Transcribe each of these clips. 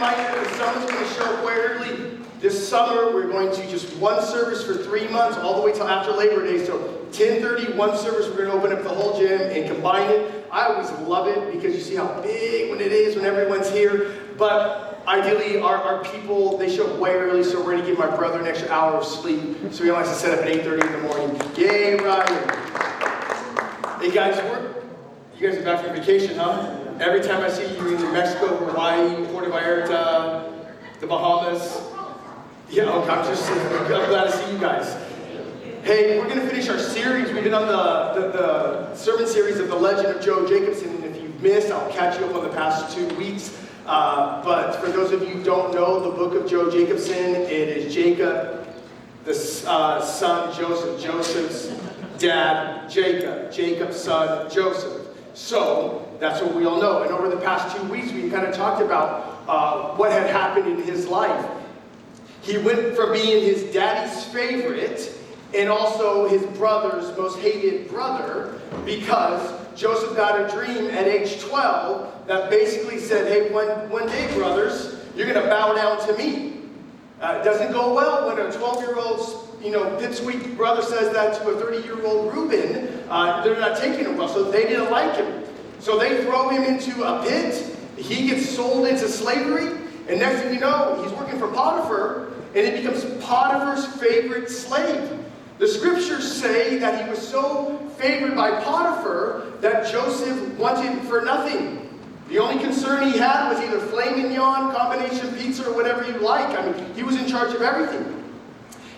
The summer's going to show up quite early. This summer, we're going to just one service for 3 months, all the way till after Labor Day. So 10:30, one service, we're going to open up the whole gym and combine it. I always love it because you see how big when it is when everyone's here. But ideally, our people, they show up way early, so we're going to give my brother an extra hour of sleep. So he only has to set up at 8:30 in the morning. Yay, Ryan. Hey guys, you guys are back from vacation, huh? Every time I see you in New Mexico, Hawaii, Puerto Vallarta, the Bahamas. Yeah, okay, I'm glad to see you guys. Hey, we're going to finish our series. We've been on the sermon series of the legend of Joe Jacobson. And if you've missed, I'll catch you up on the past 2 weeks. But for those of you who don't know the book of Joe Jacobson, it is Jacob, the son Joseph, Joseph's dad, Jacob, Jacob's son Joseph. So that's what we all know. And over the past 2 weeks, we kind of talked about what had happened in his life. He went from being his daddy's favorite and also his brother's most hated brother because Joseph got a dream at age 12 that basically said, hey, one day, brothers, you're going to bow down to me. It doesn't go well when a 12-year-old pipsqueak brother says that to a 30-year-old Reuben. They're not taking him well, so they didn't like him. So they throw him into a pit. He gets sold into slavery. And next thing you know, he's working for Potiphar, and he becomes Potiphar's favorite slave. The scriptures say that he was so favored by Potiphar that Joseph wanted for nothing. The only concern he had was either filet mignon, combination pizza, or whatever you like. I mean, he was in charge of everything.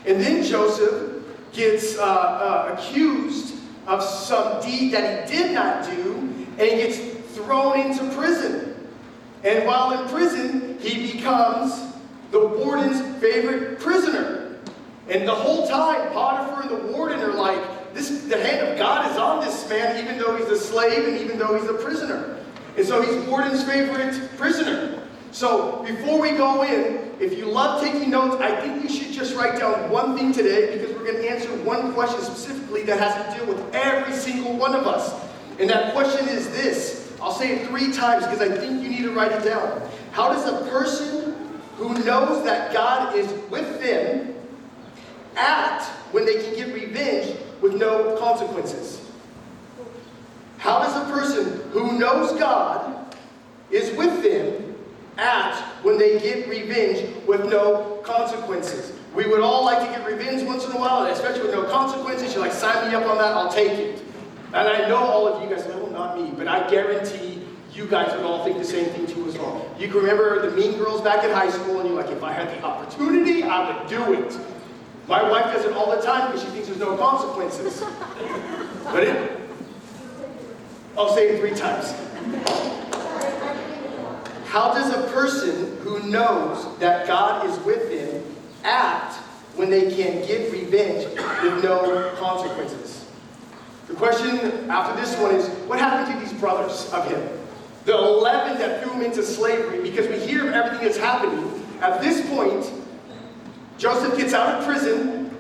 And then Joseph gets accused of some deed that he did not do, and he gets thrown into prison. And while in prison, he becomes the warden's favorite prisoner. And the whole time, Potiphar and the warden are like, the hand of God is on this man, even though he's a slave and even though he's a prisoner. And so he's warden's favorite prisoner. So before we go in, if you love taking notes, I think you should just write down one thing today because we're going to answer one question specifically that has to deal with every single one of us. And that question is this. I'll say it 3 times because I think you need to write it down. How does a person who knows that God is with them act when they can get revenge with no consequences? How does a person who knows God is with them act when they get revenge with no consequences? We would all like to get revenge once in a while, especially with no consequences. You're like, sign me up on that, I'll take it. And I know all of you guys, no, not me, but I guarantee you guys would all think the same thing too as well. You can remember the mean girls back in high school, and you're like, if I had the opportunity, I would do it. My wife does it all the time because she thinks there's no consequences. But I'll say it 3 times. How does a person who knows that God is with them act when they can get revenge with no consequences? The question after this one is, what happened to these brothers of him? The 11 that threw him into slavery, because we hear of everything that's happening. At this point, Joseph gets out of prison,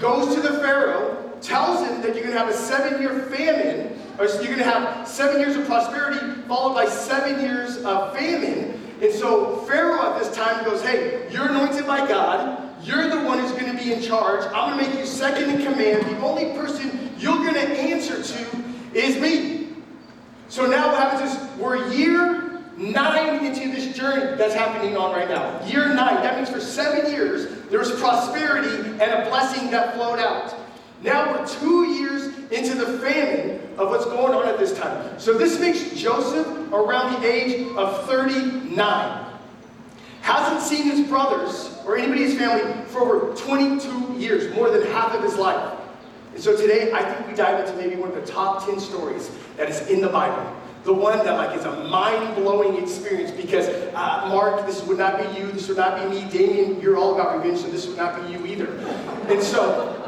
goes to the Pharaoh, tells him that you're going to have a 7-year famine, or you're going to have 7 years of prosperity followed by 7 years of famine. And so Pharaoh at this time goes, hey, you're anointed by God. You're the one who's going to be in charge. I'm going to make you second in command. The only person you're going to answer to is me. So now what happens is we're year 9 into this journey that's happening on right now. Year 9. That means for 7 years, there was prosperity and a blessing that flowed out. Now we're 2 years into the famine of what's going on at this time. So this makes Joseph around the age of 39. Hasn't seen his brothers or anybody in his family for over 22 years, more than half of his life. And so today, I think we dive into maybe one of the top 10 stories that is in the Bible. The one that is a mind-blowing experience because, Mark, this would not be you, this would not be me, Damien, you're all about revenge, so this would not be you either. And so,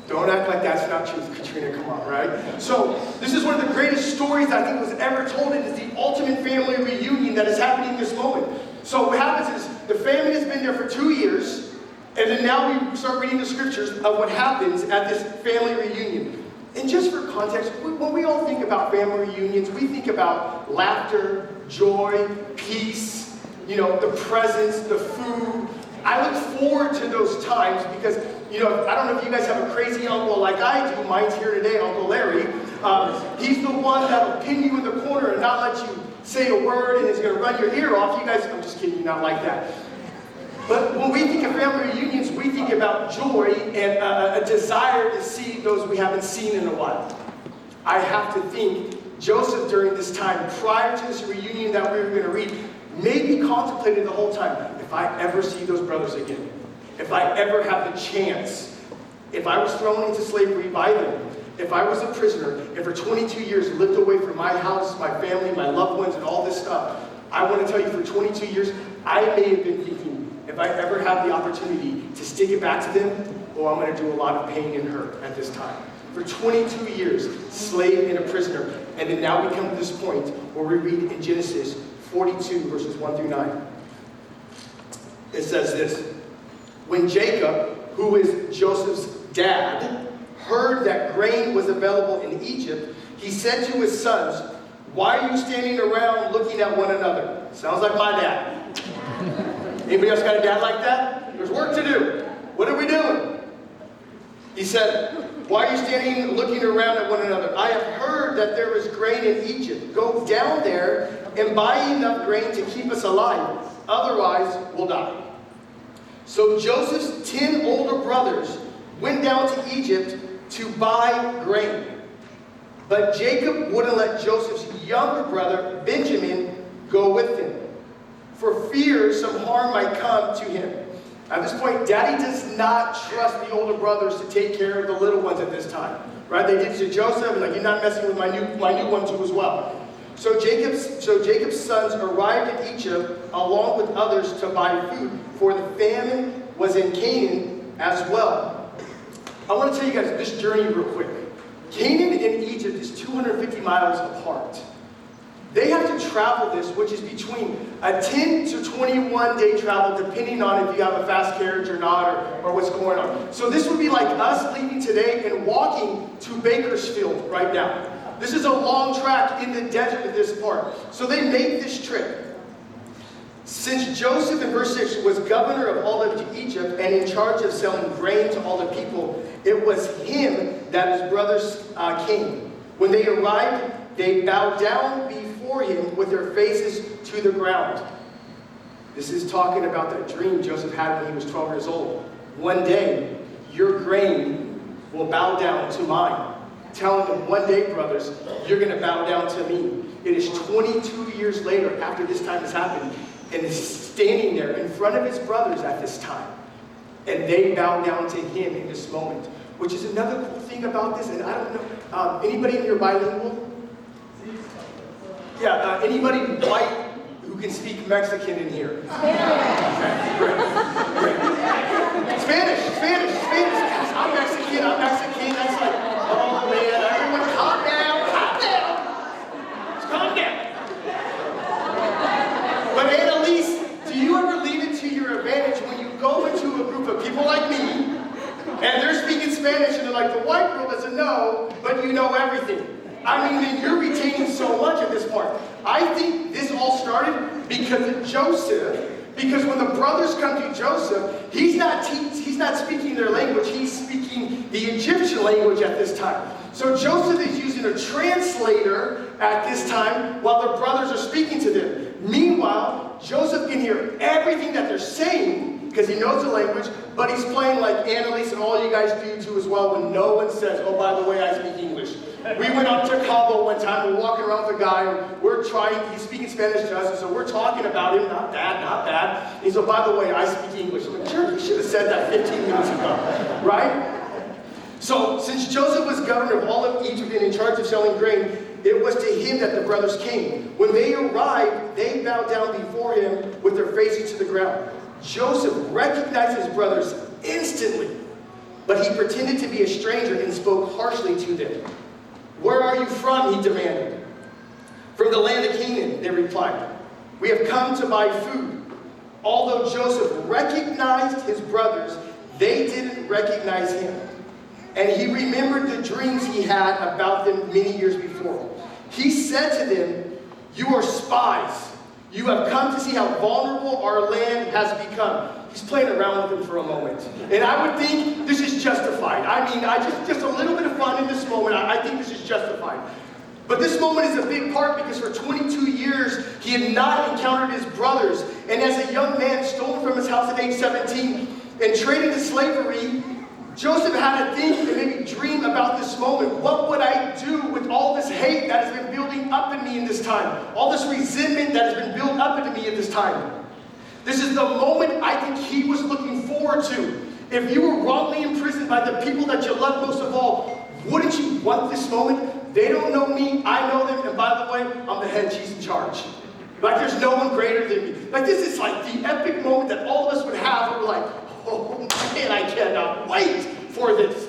don't act like that's not true, Katrina, come on, right? So, this is one of the greatest stories I think was ever told. It is the ultimate family reunion that is happening in this moment. So what happens is, the family has been there for 2 years, and then now we start reading the scriptures of what happens at this family reunion. And just for context, when we all think about family reunions, we think about laughter, joy, peace, the presents, the food. I look forward to those times because, I don't know if you guys have a crazy uncle like I do. Mine's here today, Uncle Larry. He's the one that'll pin you in the corner and not let you say a word and is going to run your ear off. You guys, I'm just kidding, you're not like that. But when we think of family reunions, we think about joy and a desire to see those we haven't seen in a while. I have to think Joseph during this time, prior to this reunion that we were going to read, maybe contemplated the whole time, if I ever see those brothers again, if I ever have the chance, if I was thrown into slavery by them, if I was a prisoner, and for 22 years lived away from my house, my family, my loved ones, and all this stuff, I want to tell you, for 22 years, I may have been thinking, if I ever have the opportunity to stick it back to them, I'm going to do a lot of pain and hurt at this time. For 22 years, slave and a prisoner. And then now we come to this point where we read in Genesis 42, verses 1 through 9. It says this: when Jacob, who is Joseph's dad, heard that grain was available in Egypt, he said to his sons, "Why are you standing around looking at one another?" Sounds like my dad. Anybody else got a dad like that? There's work to do. What are we doing? He said, "Why are you standing looking around at one another? I have heard that there is grain in Egypt. Go down there and buy enough grain to keep us alive. Otherwise, we'll die." So Joseph's 10 older brothers went down to Egypt to buy grain. But Jacob wouldn't let Joseph's younger brother, Benjamin, go with him, for fear some harm might come to him. At this point, Daddy does not trust the older brothers to take care of the little ones at this time. Right? They did to Joseph, and you're not messing with my new one too as well. So Jacob's sons arrived at Egypt along with others to buy food, for the famine was in Canaan as well. I want to tell you guys this journey real quick. Canaan and Egypt is 250 miles apart. They have to travel this, which is between a 10 to 21 day travel, depending on if you have a fast carriage or not, or what's going on. So this would be like us leaving today and walking to Bakersfield right now. This is a long track in the desert at this part. So they made this trip. Since Joseph, in verse 6, was governor of all of Egypt and in charge of selling grain to all the people, it was him that his brothers came. When they arrived, they bowed down before him with their faces to the ground. This is talking about that dream Joseph had when he was 12 years old. One day, your grain will bow down to mine. Telling them, one day, brothers, you're going to bow down to me. It is 22 years later after this time has happened, and he's standing there in front of his brothers at this time. And they bow down to him in this moment, which is another cool thing about this. And I don't know, anybody in here bilingual? Yeah, anybody white who can speak Mexican in here? Okay, great. Spanish. I'm Mexican. That's like, oh man, everyone calm down. Just calm down. But Annalise, do you ever leave it to your advantage when you go into a group of people like me, and they're speaking Spanish, and they're like, the white girl doesn't know, but you know everything. I mean, and you're retaining so much at this part. I think this all started because of Joseph. Because when the brothers come to Joseph, he's not speaking their language. He's speaking the Egyptian language at this time. So Joseph is using a translator at this time while the brothers are speaking to them. Meanwhile, Joseph can hear everything that they're saying because he knows the language, but he's playing like Annalise and all you guys do too as well when no one says, oh, by the way, I speak English. We went up to Cabo one time, we're walking around with a guy, and he's speaking Spanish to us, and so we're talking about him, not bad. And he said, by the way, I speak English. I'm like, sure, you should have said that 15 minutes ago, right? So, since Joseph was governor of all of Egypt and in charge of selling grain, it was to him that the brothers came. When they arrived, they bowed down before him with their faces to the ground. Joseph recognized his brothers instantly, but he pretended to be a stranger and spoke harshly to them. Where are you from? He demanded. From the land of Canaan, they replied. We have come to buy food. Although Joseph recognized his brothers, they didn't recognize him. And he remembered the dreams he had about them many years before. He said to them, you are spies. You have come to see how vulnerable our land has become. He's playing around with him for a moment. And I would think this is justified. I mean, just a little bit of fun in this moment. I think this is justified. But this moment is a big part because for 22 years, he had not encountered his brothers. And as a young man stolen from his house at age 17 and traded to slavery, Joseph had to think and maybe dream about this moment. What would I do with all this hate that has been building up in me in this time? All this resentment that has been built up into me at this time. This is the moment I think he was looking forward to. If you were wrongly imprisoned by the people that you love most of all, wouldn't you want this moment? They don't know me, I know them, and by the way, I'm the head, she's in charge. Like there's no one greater than me. Like this is like the epic moment that all of us would have where we're like, oh man, I cannot wait for this.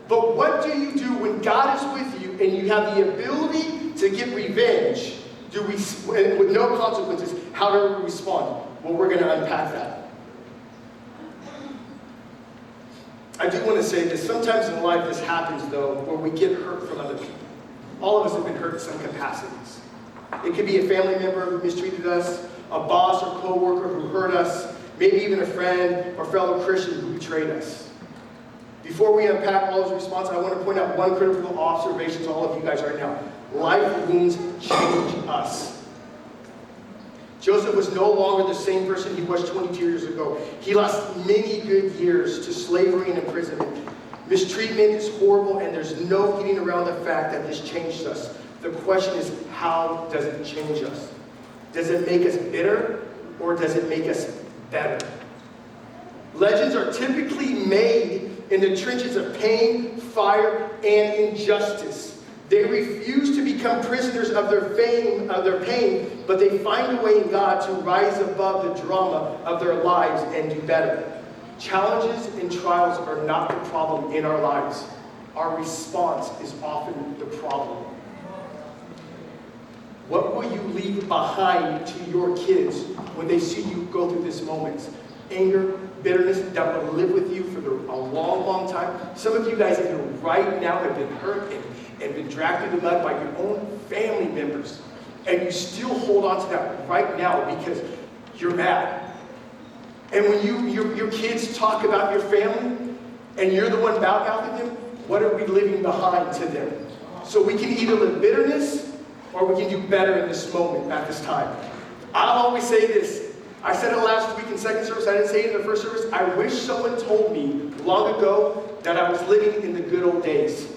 But what do you do when God is with you and you have the ability to get revenge? With no consequences, how do we respond? Well, we're going to unpack that. I do want to say this. Sometimes in life this happens, though, where we get hurt from other people. All of us have been hurt in some capacities. It could be a family member who mistreated us, a boss or co-worker who hurt us, maybe even a friend or fellow Christian who betrayed us. Before we unpack all those responses, I want to point out one critical observation to all of you guys right now. Life wounds change us. Joseph was no longer the same person he was 22 years ago. He lost many good years to slavery and imprisonment. Mistreatment is horrible, and there's no getting around the fact that this changed us. The question is, how does it change us? Does it make us bitter, or does it make us better? Legends are typically made in the trenches of pain, fire, and injustice. They refuse to become prisoners of their pain, but they find a way in God to rise above the drama of their lives and do better. Challenges and trials are not the problem in our lives. Our response is often the problem. What will you leave behind to your kids when they see you go through this moment? Anger, bitterness that will live with you for a long, long time. Some of you guys even right now have been hurt and been dragged through the mud by your own family members. And you still hold on to that right now because you're mad. And when your kids talk about your family and you're the one bad-mouthing them, what are we leaving behind to them? So we can either live bitterness or we can do better in this moment at this time. I'll always say this. I said it last week in second service. I didn't say it in the first service. I wish someone told me long ago that I was living in the good old days.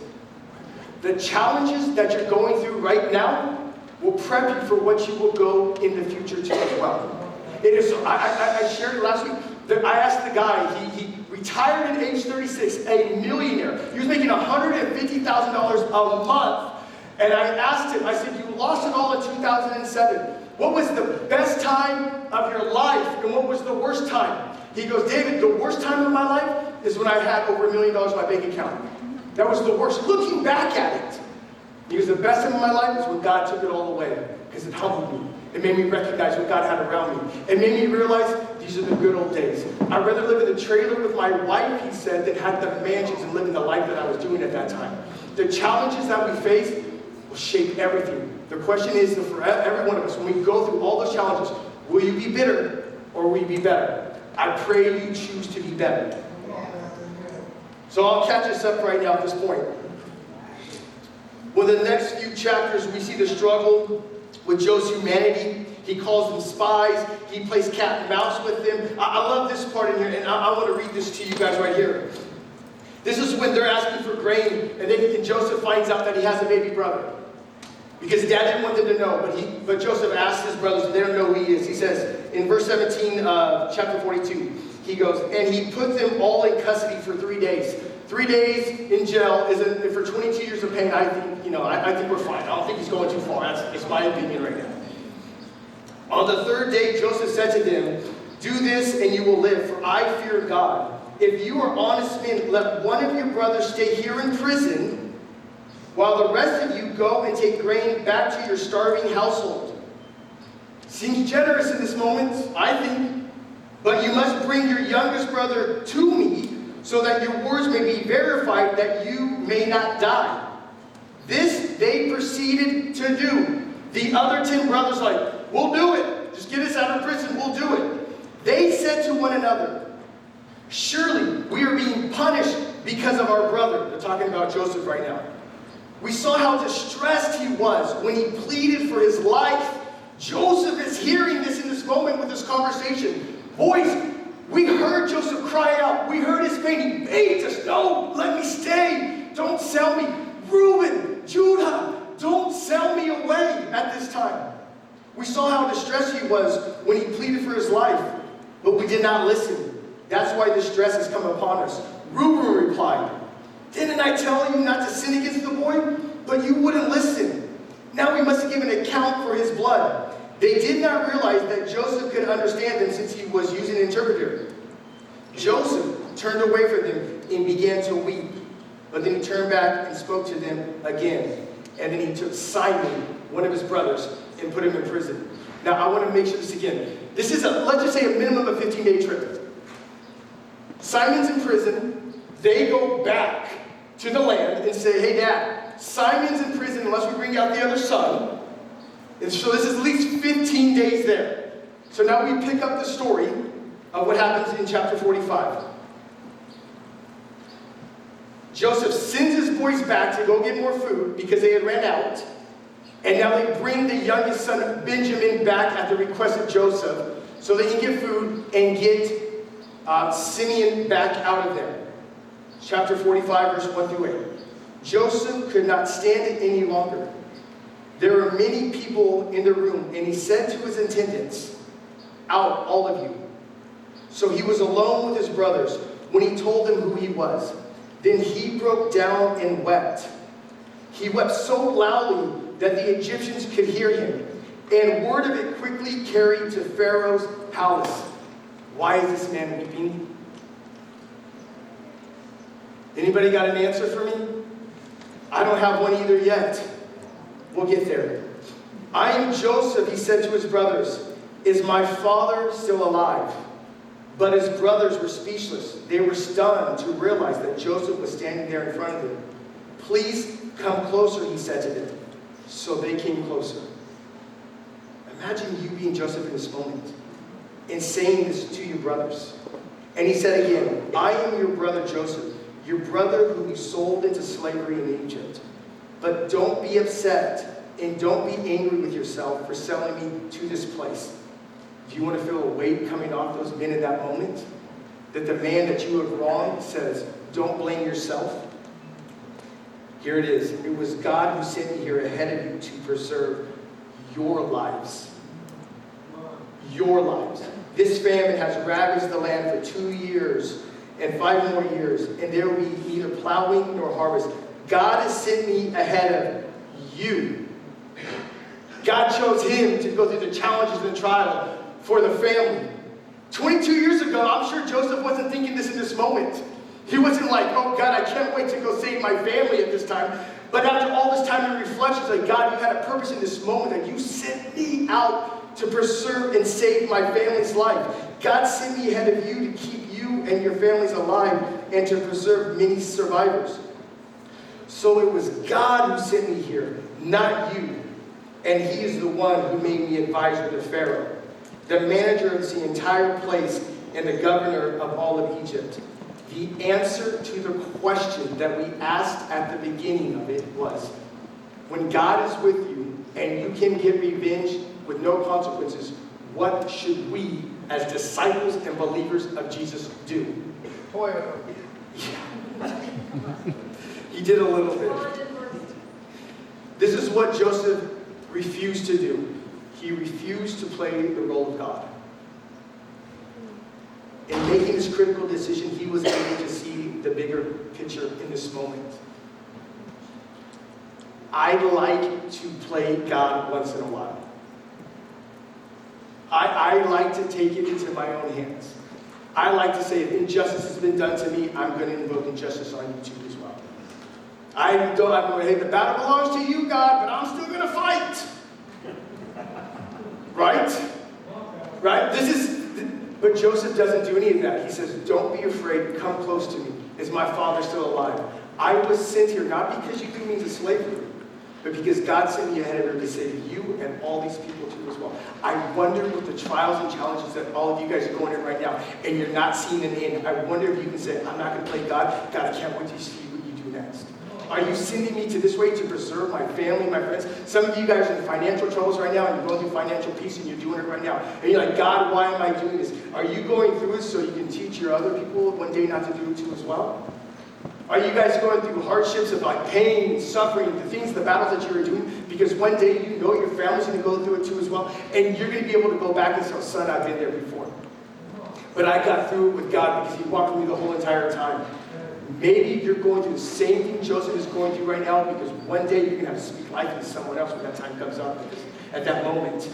The challenges that you're going through right now will prep you for what you will go in the future to as well. It is. I shared it last week. I asked the guy, he retired at age 36, a millionaire. He was making $150,000 a month. And I asked him, I said, you lost it all in 2007. What was the best time of your life and what was the worst time? He goes, David, the worst time of my life is when I had over $1 million in my bank account. That was the worst. Looking back at it, he goes, the best time of my life is when God took it all away because it humbled me. It made me recognize what God had around me. It made me realize these are the good old days. I'd rather live in the trailer with my wife, he said, than have the mansions and live in the life that I was doing at that time. The challenges that we face will shape everything. The question is, for every one of us, when we go through all those challenges, will you be bitter or will you be better? I pray you choose to be better. So I'll catch us up right now at this point. Well, the next few chapters, we see the struggle with Joe's humanity. He calls them spies. He plays cat and mouse with them. I love this part in here, and I want to read this to you guys right here. This is when they're asking for grain, and Joseph finds out that he has a baby brother. Because dad didn't want them to know, but Joseph asks his brothers, and they don't know who he is. He says, in verse 17 of chapter 42, he goes, and he put them all in custody for 3 days. 3 days in jail is for 22 years of pain. I think we're fine. I don't think he's going too far. That's my opinion right now. On the third day, Joseph said to them, do this and you will live, for I fear God. If you are honest men, let one of your brothers stay here in prison, while the rest of you go and take grain back to your starving household. Seems generous in this moment, I think. But you must bring your youngest brother to me, so that your words may be verified, that you may not die. This they proceeded to do. The other 10 brothers like, we'll do it. Just get us out of prison, we'll do it. They said to one another, surely we are being punished because of our brother. They're talking about Joseph right now. We saw how distressed he was when he pleaded for his life. Joseph is hearing this in this moment with this conversation. Boys, we heard Joseph cry out. We heard his pain. He begged us, no, let me stay. Don't sell me. Reuben, Judah, don't sell me away at this time. We saw how distressed he was when he pleaded for his life, but we did not listen. That's why distress has come upon us. Reuben replied, didn't I tell you not to sin against the boy? But you wouldn't listen. Now we must give an account for his blood. They did not realize that Joseph could understand them since he was using an interpreter. Joseph turned away from them and began to weep. But then he turned back and spoke to them again. And then he took Simon, one of his brothers, and put him in prison. Now I want to make sure this again. This is, let's just say, a minimum of 15-day trip. Simon's in prison. They go back to the land and say, hey, Dad, Simon's in prison unless we bring out the other son. And so this is at least 15 days there. So now we pick up the story of what happens in chapter 45. Joseph sends his boys back to go get more food because they had ran out. And now they bring the youngest son, Benjamin, back at the request of Joseph so they can get food and get Simeon back out of there. Chapter 45, verse 1 through 8. Joseph could not stand it any longer. There were many people in the room, and he said to his attendants, out, all of you. So he was alone with his brothers when he told them who he was. Then he broke down and wept. He wept so loudly that the Egyptians could hear him, and word of it quickly carried to Pharaoh's palace. Why is this man weeping? Anybody got an answer for me? I don't have one either yet. We'll get there. I am Joseph, he said to his brothers. Is my father still alive? But his brothers were speechless. They were stunned to realize that Joseph was standing there in front of them. Please come closer, he said to them. So they came closer. Imagine you being Joseph in this moment and saying this to your brothers. And he said again, I am your brother Joseph, your brother who you sold into slavery in Egypt. But don't be upset and don't be angry with yourself for selling me to this place. Do you want to feel a weight coming off those men in that moment? That the man that you have wronged says, don't blame yourself. Here it is. It was God who sent me here ahead of you to preserve your lives. Your lives. This famine has ravaged the land for 2 years and 5 more years, and there will be neither plowing nor harvest. God has sent me ahead of you. God chose him to go through the challenges and the trial for the family. 22 years ago, I'm sure Joseph wasn't thinking this in this moment. He wasn't like, oh God, I can't wait to go save my family at this time. But after all this time in reflection, it's like, God, you had a purpose in this moment that you sent me out to preserve and save my family's life. God sent me ahead of you to keep you and your families alive and to preserve many survivors. So it was God who sent me here, not you. And he is the one who made me advisor to Pharaoh, the manager of the entire place and the governor of all of Egypt. The answer to the question that we asked at the beginning of it was, when God is with you and you can get revenge with no consequences, what should we as disciples and believers of Jesus do? Yeah. He did a little bit. This is what Joseph refused to do. He refused to play the role of God. In making this critical decision, he was able to see the bigger picture in this moment. I like to play God once in a while. I like to take it into my own hands. I like to say, if injustice has been done to me, I'm going to invoke injustice on you too as well. I'm going to hey, the battle belongs to you, God, but I'm still going to fight. Right? Right? But Joseph doesn't do any of that. He says, don't be afraid. Come close to me. Is my father still alive? I was sent here not because you threw me into slavery, but because God sent me ahead of her to save you and all these people too as well. I wonder with the trials and challenges that all of you guys are going in right now, and you're not seeing an end, I wonder if you can say, I'm not going to play God. God, I can't wait to see what you do next. Are you sending me to this way to preserve my family, my friends? Some of you guys are in financial troubles right now, and you're going through financial peace, and you're doing it right now. And you're like, God, why am I doing this? Are you going through it so you can teach your other people one day not to do it too as well? Are you guys going through hardships of like pain, suffering, the things, the battles that you're doing? Because one day you know your family's going to go through it too as well, and you're going to be able to go back and say, son, I've been there before. But I got through it with God because he walked with me the whole entire time. Maybe you're going through the same thing Joseph is going through right now, because one day you're going to have to speak life to someone else when that time comes up. Because at that moment,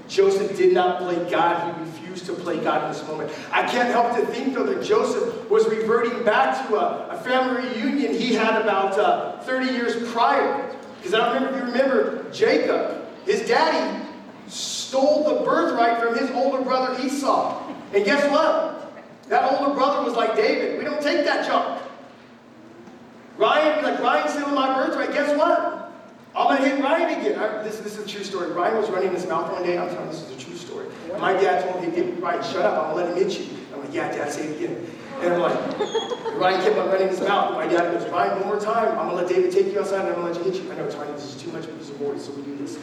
Joseph did not play God. He refused to play God in this moment. I can't help to think, though, that Joseph was reverting back to a family reunion he had about 30 years prior. Because I don't remember if you remember, Jacob, his daddy, stole the birthright from his older brother Esau. And guess what? That older brother was like David. We don't take that junk. Ryan stealing my birthright. Guess what? I'm going to hit Ryan again. This is a true story. Ryan was running his mouth one day. I'm telling you, this is a true story. My dad told me, hey, Ryan, shut up. I'm going to let him hit you. I'm like, yeah, Dad, say it again. And I'm like, Ryan kept on running his mouth. And my dad goes, Ryan, one more time. I'm going to let David take you outside, and I'm going to let you hit you. I know, Tony, this is too much because of boys, so we do this.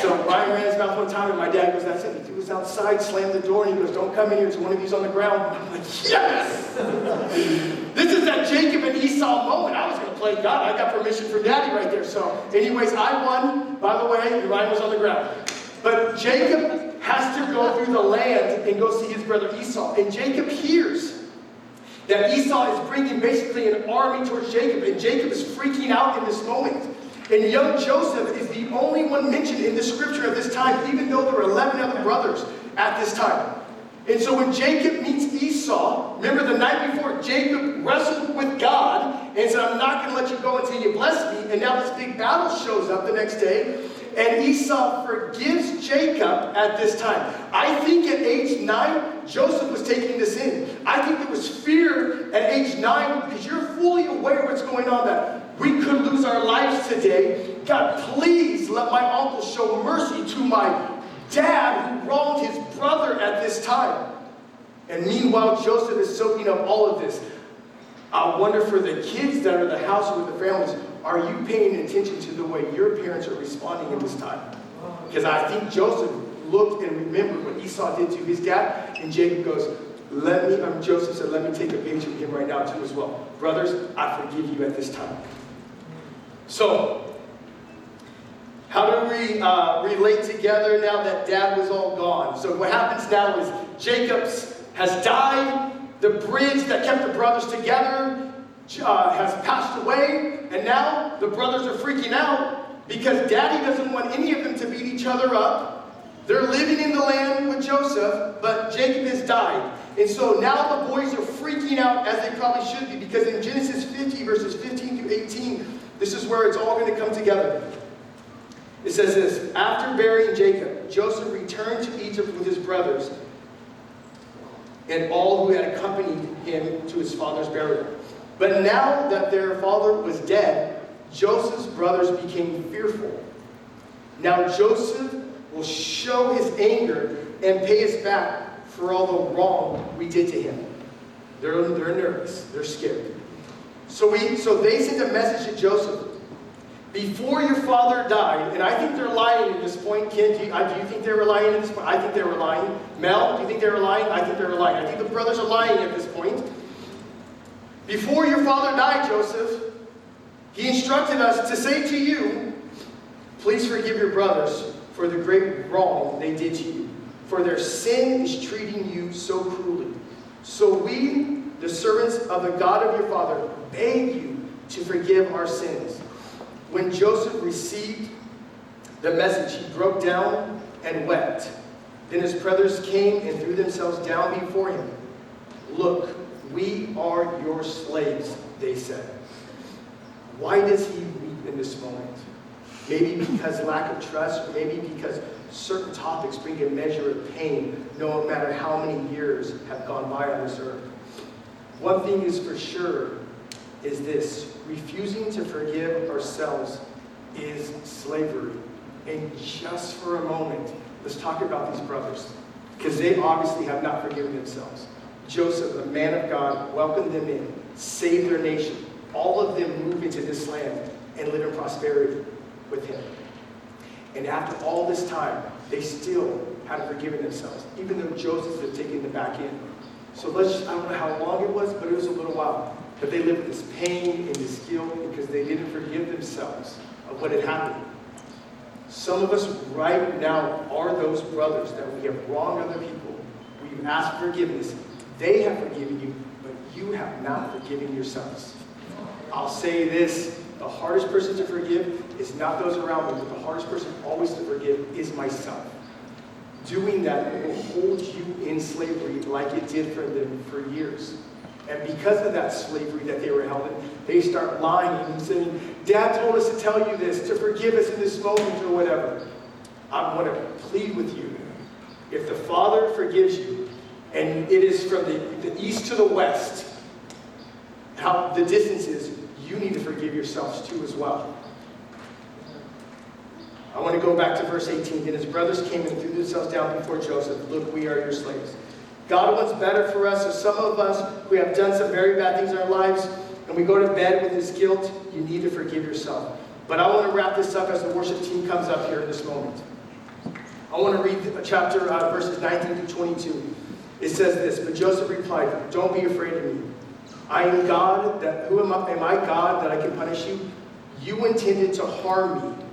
So Ryan ran his mouth one time, and my dad goes, that's it. He was outside, slammed the door, and he goes, don't come in here until one of you's on the ground. I'm like, yes! This is that Jacob and Esau moment. I was going to play God. I got permission from Daddy right there. So anyways, I won, by the way, and Ryan was on the ground. But Jacob has to go through the land and go see his brother Esau. And Jacob hears that Esau is bringing basically an army towards Jacob. And Jacob is freaking out in this moment. And young Joseph is the only one mentioned in the scripture at this time, even though there were 11 other brothers at this time. And so when Jacob meets Esau, remember the night before, Jacob wrestled with God and said, I'm not going to let you go until you bless me. And now this big battle shows up the next day. And Esau forgives Jacob at this time. I think at age 9, Joseph was taking this in. I think there was fear at age 9 because you're fully aware of what's going on, that we could lose our lives today. God, please let my uncle show mercy to my dad who wronged his brother at this time. And meanwhile, Joseph is soaking up all of this. I wonder for the kids that are in the house with the families, are you paying attention to the way your parents are responding in this time? Because I think Joseph looked and remembered what Esau did to his dad, and Jacob goes, Joseph said, let me take a page from him right now too as well. Brothers, I forgive you at this time. So, how do we relate together now that dad was all gone? So what happens now is Jacob has died. The bridge that kept the brothers together has passed away. And now the brothers are freaking out because daddy doesn't want any of them to beat each other up. They're living in the land with Joseph, but Jacob has died. And so now the boys are freaking out, as they probably should be, because in Genesis 50, verses 15 through 18, this is where it's all going to come together. It says this, after burying Jacob, Joseph returned to Egypt with his brothers and all who had accompanied him to his father's burial. But now that their father was dead, Joseph's brothers became fearful. Now Joseph will show his anger and pay us back for all the wrong we did to him. They're nervous. They're scared. So they sent a message to Joseph. Before your father died, and I think they're lying at this point. Ken, do you think they were lying at this point? I think they were lying. Mel, do you think they were lying? I think they were lying. I think the brothers are lying at this point. Before your father died, Joseph, he instructed us to say to you, please forgive your brothers for the great wrong they did to you, for their sin is treating you so cruelly. So we, the servants of the God of your father, beg you to forgive our sins. When Joseph received the message, he broke down and wept. Then his brothers came and threw themselves down before him. Look, we are your slaves, they said. Why does he weep in this moment? Maybe because lack of trust, or maybe because certain topics bring a measure of pain, no matter how many years have gone by on this earth. One thing is for sure is this: refusing to forgive ourselves is slavery. And just for a moment, let's talk about these brothers, because they obviously have not forgiven themselves. Joseph, the man of God, welcomed them in, saved their nation. All of them moved into this land and live in prosperity with him. And after all this time, they still hadn't forgiven themselves, even though Joseph had taken them back in. So I don't know how long it was, but it was a little while. But they lived with this pain and this guilt because they didn't forgive themselves of what had happened. Some of us right now are those brothers that we have wronged other people. We've asked for forgiveness. They have forgiven you, but you have not forgiven yourselves. I'll say this, the hardest person to forgive is not those around me, but the hardest person always to forgive is myself. Doing that will hold you in slavery like it did for them for years. And because of that slavery that they were held in, they start lying and saying, Dad told us to tell you this, to forgive us in this moment or whatever. I want to plead with you. If the Father forgives you, and it is from the east to the west, how the distance is, you need to forgive yourselves too as well. I want to go back to verse 18. And his brothers came and threw themselves down before Joseph. Look, we are your slaves. God wants better for us. So some of us who have done some very bad things in our lives, and we go to bed with this guilt, you need to forgive yourself. But I want to wrap this up as the worship team comes up here in this moment. I want to read chapter verses 19 through 22. It says this, but Joseph replied, don't be afraid of me. I am God, am I God that I can punish you? You intended to harm me,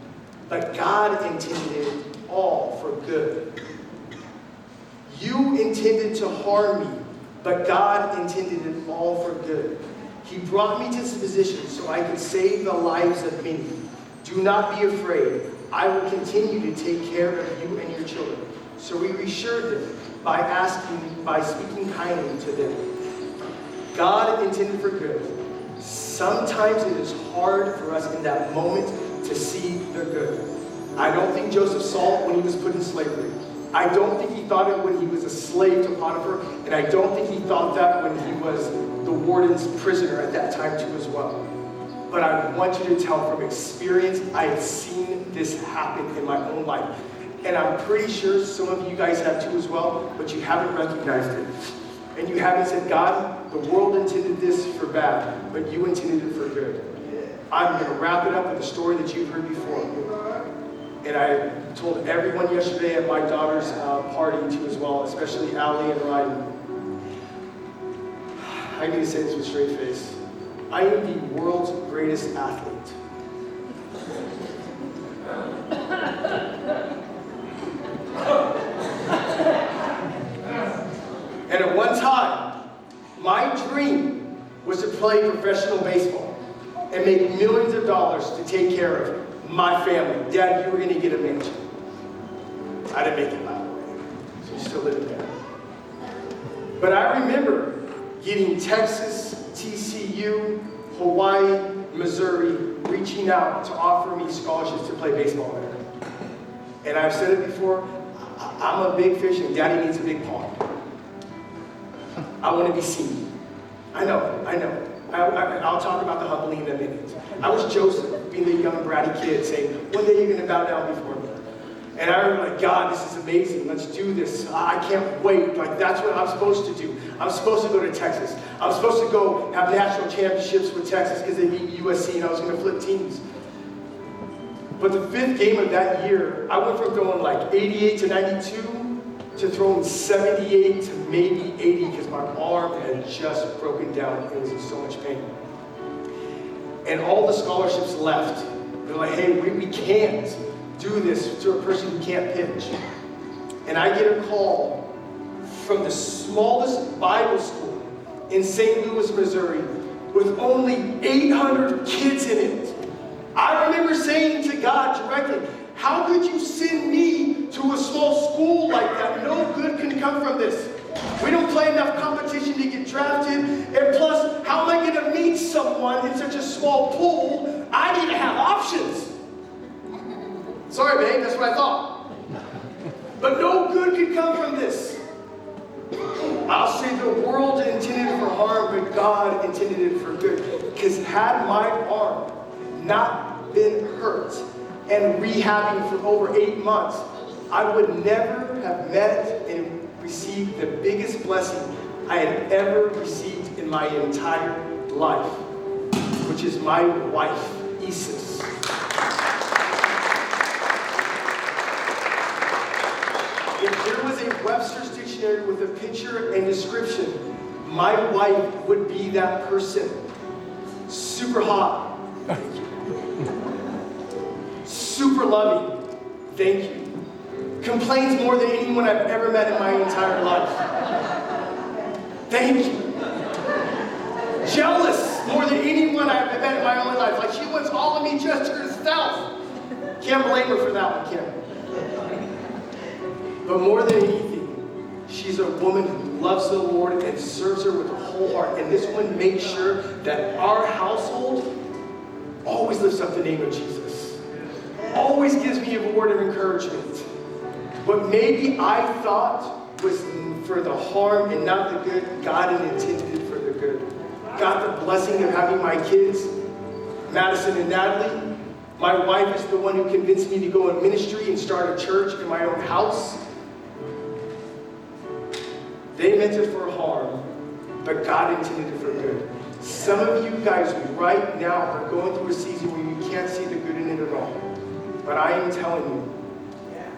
but God intended it all for good. You intended to harm me, but God intended it all for good. He brought me to this position so I could save the lives of many. Do not be afraid. I will continue to take care of you and your children. So we reassured them by speaking kindly to them. God intended for good. Sometimes it is hard for us in that moment to see the good. I don't think Joseph saw it when he was put in slavery. I don't think he thought it when he was a slave to Potiphar, and I don't think he thought that when he was the warden's prisoner at that time too as well. But I want you to tell from experience, I have seen this happen in my own life. And I'm pretty sure some of you guys have too as well, but you haven't recognized it. And you haven't said, God, the world intended this for bad, but you intended it for good. I'm going to wrap it up with a story that you've heard before. And I told everyone yesterday at my daughter's party too as well, especially Allie and Ryan. I need to say this with a straight face. I am the world's greatest athlete. And at one time, my dream was to play professional baseball and make millions of dollars to take care of my family. Dad, you were going to get a mansion. I didn't make it, by the way. So you're still living there. But I remember getting Texas, TCU, Hawaii, Missouri reaching out to offer me scholarships to play baseball there. And I've said it before, I'm a big fish and Daddy needs a big pond. I want to be seen. I know. I'll talk about the humbling in a minute. I was Joseph, being the young bratty kid, saying, one day you're going to bow down before me. And I remember, like, God, this is amazing. Let's do this. I can't wait. Like, that's what I'm supposed to do. I'm supposed to go to Texas. I'm supposed to go have national championships with Texas because they beat USC and I was going to flip teams. But the fifth game of that year, I went from throwing like 88 to 92 to throwing 78 to maybe 80 because my arm had just broken down. It was in so much pain. And all the scholarships left. They're like, hey, we can't do this to a person who can't pitch. And I get a call from the smallest Bible school in St. Louis, Missouri, with only 800 kids in it. I remember saying to God directly, how could you send me to a small school like that? No good can come from this. We don't play enough competition to get drafted. And plus, how am I going to meet someone in such a small pool? I need to have options. Sorry, babe, that's what I thought. But no good could come from this. I'll say the world intended it for harm, but God intended it for good. Because had my arm not been hurt and rehabbing for over 8 months, I would never have met and received the biggest blessing I had ever received in my entire life, which is my wife, Isis. If there was a Webster's dictionary with a picture and description, my wife would be that person. Super hot. Thank you. Super loving. Thank you. Complains more than anyone I've ever met in my entire life. Thank you. Jealous more than anyone I've met in my own life. Like she wants all of me just to herself. Can't blame her for that one, Kim. But more than anything, she's a woman who loves the Lord and serves her with a whole heart. And this one makes sure that our household always lifts up the name of Jesus. Always gives me a word of encouragement. What maybe I thought was for the harm and not the good, God had intended it for the good. Got the blessing of having my kids, Madison and Natalie. My wife is the one who convinced me to go in ministry and start a church in my own house. They meant it for harm, but God intended it for good. Some of you guys right now are going through a season where you can't see the good in it at all. But I am telling you,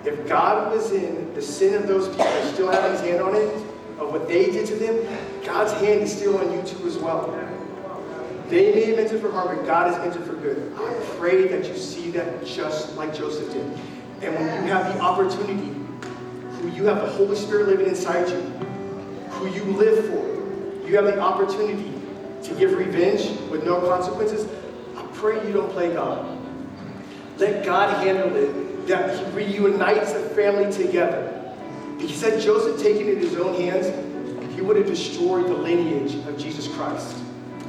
if God was in the sin of those people and still have his hand on it, of what they did to them, God's hand is still on you too as well. They may have meant it for harm, but God has meant it for good. I pray that you see that just like Joseph did. And when you have the opportunity, who you have the Holy Spirit living inside you, who you live for, you have the opportunity to give revenge with no consequences, I pray you don't play God. Let God handle it, that he reunites the family together. He said Joseph, taking it in his own hands, he would have destroyed the lineage of Jesus Christ.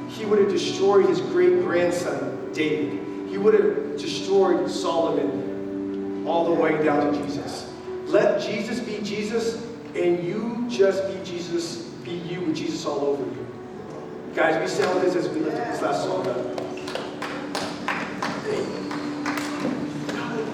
He would have destroyed his great-grandson, David. He would have destroyed Solomon all the way down to Jesus. Let Jesus be Jesus, and you just be Jesus, be you with Jesus all over you. Guys, we stand with this as we lift up this last song.